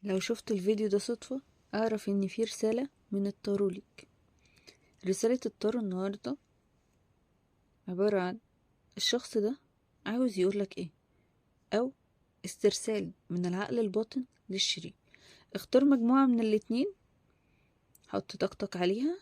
لو شفت الفيديو ده صدفة اعرف ان في رسالة من الطارو ليك. رسالة الطارو النهاردة عبارة عن الشخص ده عاوز يقولك ايه، او استرسال من العقل الباطن للشريك. اختار مجموعة من الاتنين، حط طاقتك عليها،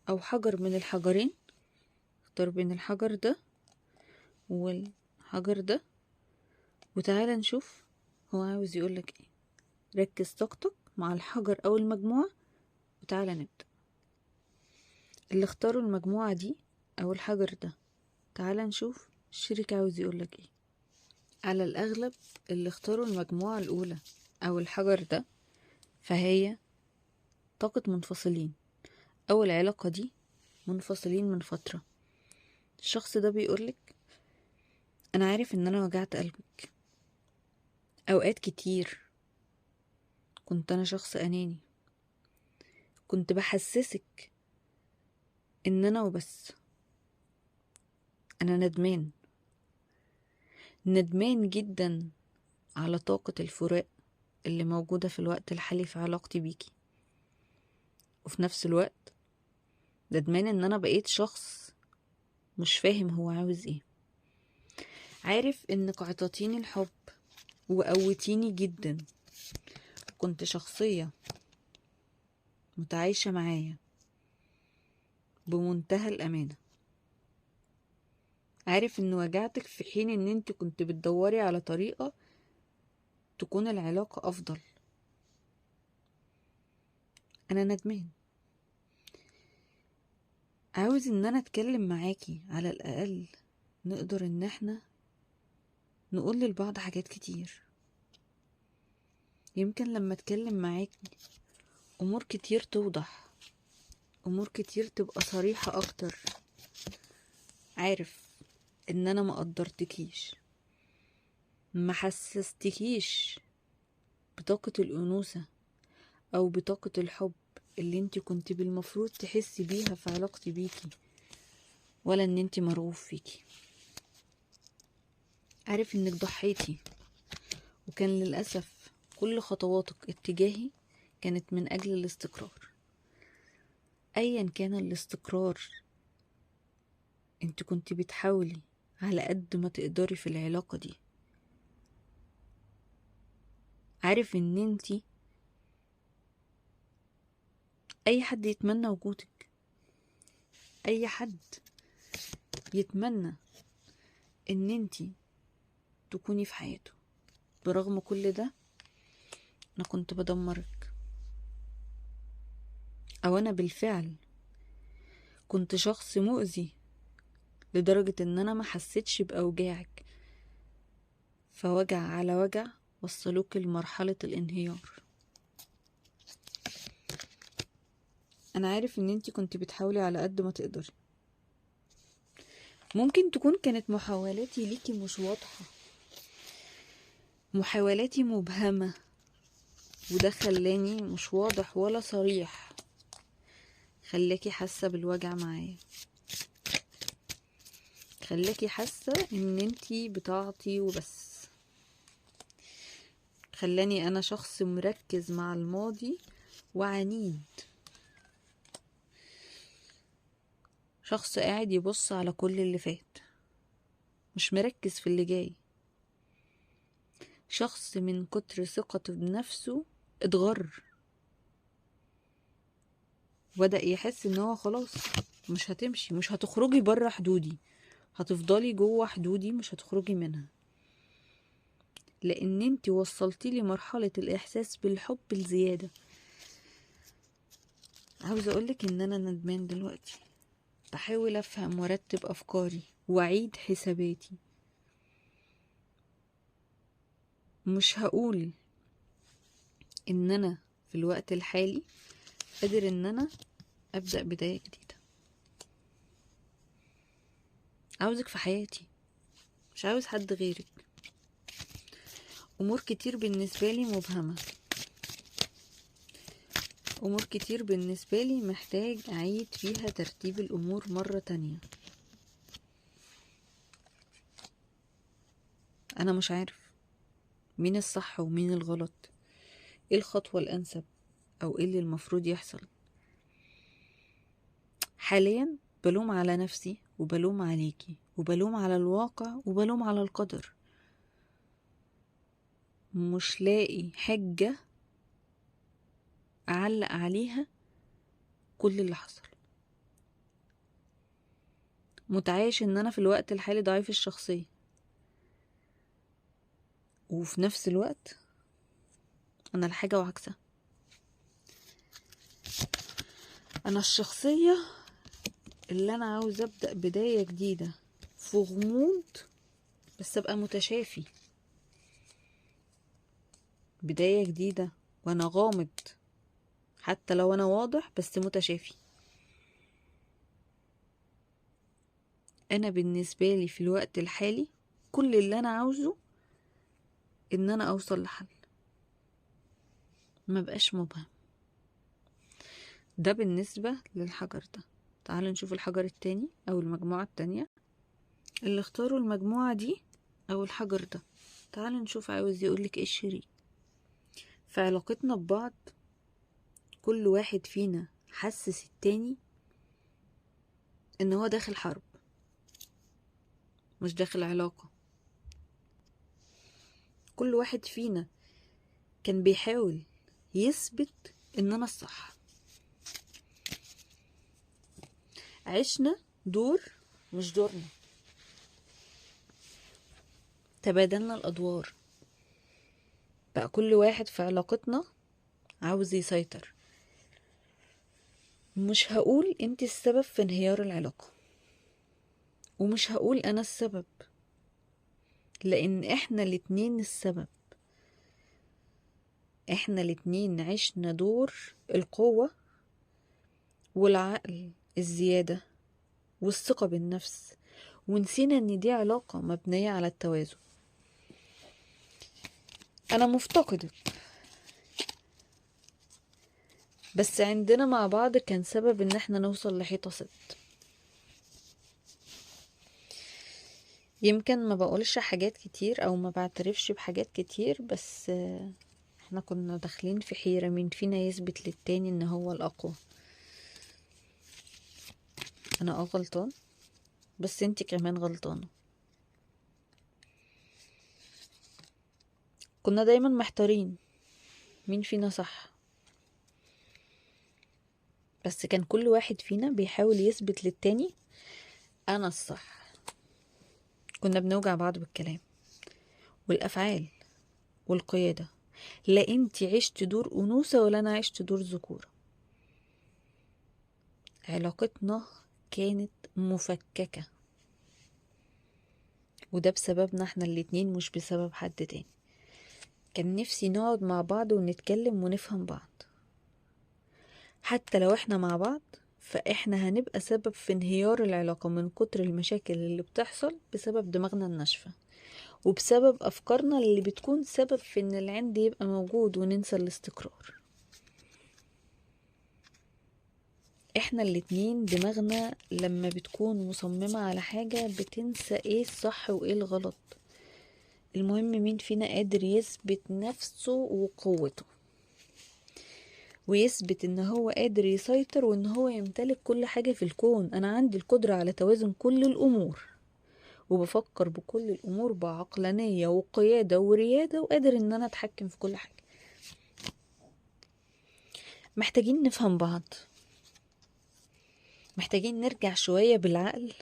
او حجر من الحجرين. اختار بين الحجر ده والحجر ده وتعالى نشوف هو عاوز يقولك ايه. ركز طاقتك مع الحجر او المجموعة وتعالى نبدأ. اللي اختاروا المجموعة دي او الحجر ده، تعالى نشوف الشريك عاوز يقولك ايه. على الاغلب اللي اختاروا المجموعة الاولى او الحجر ده فهي طاقة منفصلين، او العلاقة دي منفصلين من فترة. الشخص ده بيقولك انا عارف ان انا وجعت قلبك اوقات كتير، كنت انا شخص اناني، كنت بحسسك ان انا وبس. انا ندمان جدا على طاقة الفراق اللي موجودة في الوقت الحالي في علاقتي بيكي، وفي نفس الوقت ندمان ان انا بقيت شخص مش فاهم هو عاوز ايه. عارف انك عطتيني الحب وقوتيني جدا، كنت شخصية متعايشة معايا بمنتهى الامانة. عارف ان وجعتك في حين ان انت كنت بتدوري على طريقة تكون العلاقة افضل. انا ندمان، عاوز ان انا اتكلم معاكي، على الاقل نقدر ان احنا نقول للبعض حاجات كتير. يمكن لما اتكلم معاكي امور كتير توضح، امور كتير تبقى صريحة اكتر. عارف ان انا ما قدرتكيش، ما حسستكيش بطاقة الانوثة او بطاقة الحب اللي انت كنت بالمفروض تحسي بيها في علاقتي بيكي، ولا ان انت مرغوب فيكي. عارف انك ضحيتي، وكان للأسف كل خطواتك اتجاهي كانت من اجل الاستقرار. ايا كان الاستقرار انت كنت بتحاولي على قد ما تقدري في العلاقة دي. عارف ان انتي اي حد يتمنى وجودك، اي حد يتمنى ان انتي تكوني في حياته. برغم كل ده انا كنت بدمرك، او انا بالفعل كنت شخص مؤذي لدرجة ان انا ما حسيتش باوجاعك، فوجع على وجع وصلوك لمرحلة الانهيار. انا عارف ان انتي كنت بتحاولي على قد ما تقدري. ممكن تكون كانت محاولاتي ليكي مش واضحة، محاولاتي مبهمة، وده خلاني مش واضح ولا صريح، خلاكي حاسة بالوجع معايا، خلاكي حاسة ان انتي بتعطي وبس. خلاني انا شخص مركز مع الماضي وعنيد، شخص قاعد يبص على كل اللي فات مش مركز في اللي جاي. شخص من كتر ثقته بنفسه اتغر، بدأ يحس ان هو خلاص مش هتمشي، مش هتخرجي بره حدودي، هتفضلي جوه حدودي مش هتخرجي منها، لان انتي وصلتي لي مرحلة الاحساس بالحب الزيادة. عاوزة اقولك ان انا ندمان دلوقتي، بحاول افهم وارتب افكاري واعيد حساباتي. مش هقول ان انا في الوقت الحالي قادر ان انا ابدأ بداية جديدة. عاوزك في حياتي، مش عاوز حد غيرك. امور كتير بالنسبة لي مبهمة، امور كتير بالنسبة لي محتاج اعيد فيها ترتيب الامور مرة تانية. انا مش عارف مين الصح ومين الغلط، ايه الخطوة الانسب او ايه اللي المفروض يحصل. حاليا بلوم على نفسي وبلوم عليكي وبلوم على الواقع وبلوم على القدر، مش لاقي حجة اعلق عليها كل اللي حصل. متعايش ان انا في الوقت الحالي ضعيف الشخصية، وفي نفس الوقت انا الحاجة وعكسها. انا الشخصية اللي انا عاوز ابدأ بداية جديدة في غموض بس ابقى متشافي. بداية جديدة وانا غامض حتى لو انا واضح بس متشافي. انا بالنسبة لي في الوقت الحالي كل اللي انا عاوزه ان انا اوصل لحل، ما بقاش مبهم. ده بالنسبة للحجر ده. تعالوا نشوف الحجر التاني او المجموعة التانية اللي اختاروا المجموعة دي او الحجر ده. تعالوا نشوف عاوز يقولك ايه الشريك. في علاقتنا ببعض كل واحد فينا حسس التاني ان هو داخل حرب مش داخل علاقة. كل واحد فينا كان بيحاول يثبت ان انا الصح. عشنا دور مش دورنا، تبادلنا الادوار. بقى كل واحد في علاقتنا عاوز يسيطر. مش هقول انت السبب في انهيار العلاقة، ومش هقول انا السبب، لان احنا الاتنين السبب. احنا الاتنين عشنا دور القوة والعقل الزيادة والثقة بالنفس، ونسينا ان دي علاقة مبنية على التوازن. انا مفتقدك، بس عندنا مع بعض كان سبب ان احنا نوصل لحيطة سد. يمكن ما بقولش حاجات كتير او ما بعترفش بحاجات كتير، بس احنا كنا داخلين في حيرة مين فينا يثبت للتاني ان هو الاقوى. انا غلطان، بس انتي كمان غلطانة. كنا دايما محتارين مين فينا صح، بس كان كل واحد فينا بيحاول يثبت للتاني انا الصح. كنا بنوجع بعض بالكلام والافعال والقيادة. لا انتي عشت دور انوثة ولا انا عشت دور ذكورة. علاقتنا كانت مفككة، وده بسببنا احنا الاتنين مش بسبب حد تاني. كان نفسي نقعد مع بعض ونتكلم ونفهم بعض. حتى لو احنا مع بعض فاحنا هنبقى سبب في انهيار العلاقة من كتر المشاكل اللي بتحصل بسبب دماغنا الناشفة، وبسبب افكارنا اللي بتكون سبب في ان العند يبقى موجود وننسى الاستقرار. احنا الاتنين دماغنا لما بتكون مصممة على حاجة بتنسى ايه الصح وايه الغلط. المهم مين فينا قادر يثبت نفسه وقوته، ويثبت ان هو قادر يسيطر وان هو يمتلك كل حاجة في الكون. انا عندي القدرة على توازن كل الامور، وبفكر بكل الامور بعقلانية وقيادة وريادة، وقادر ان انا اتحكم في كل حاجة. محتاجين نفهم بعض، محتاجين نرجع شوية بالعقل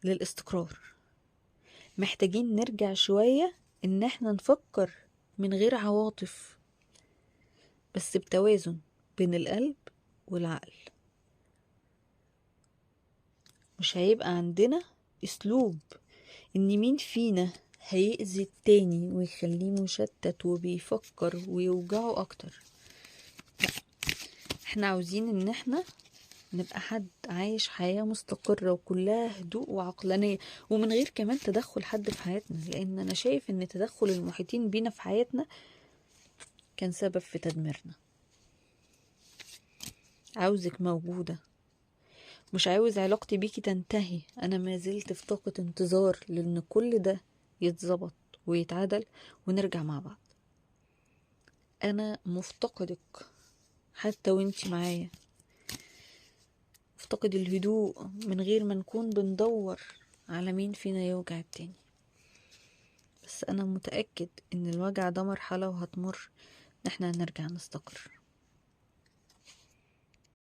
للاستقرار. محتاجين نرجع شوية ان احنا نفكر من غير عواطف، بس بتوازن بين القلب والعقل. مش هيبقى عندنا اسلوب ان مين فينا هيأذي التاني ويخليه مشتت وبيفكر ويوجعه اكتر. لا، احنا عاوزين ان احنا نبقى حد عايش حياة مستقرة وكلها هدوء وعقلانية، ومن غير كمان تدخل حد في حياتنا، لان انا شايف ان تدخل المحيطين بينا في حياتنا كان سبب في تدميرنا. عاوزك موجودة، مش عاوز علاقتي بيكي تنتهي. انا ما زلت في طاقة انتظار لان كل ده يتظبط ويتعدل ونرجع مع بعض. انا مفتقدك حتى وانتي معايا، مفتقد الهدوء من غير ما نكون بندور على مين فينا يوجع التاني. بس انا متأكد ان الوجع ده مرحلة وهتمر، ان احنا هنرجع نستقر.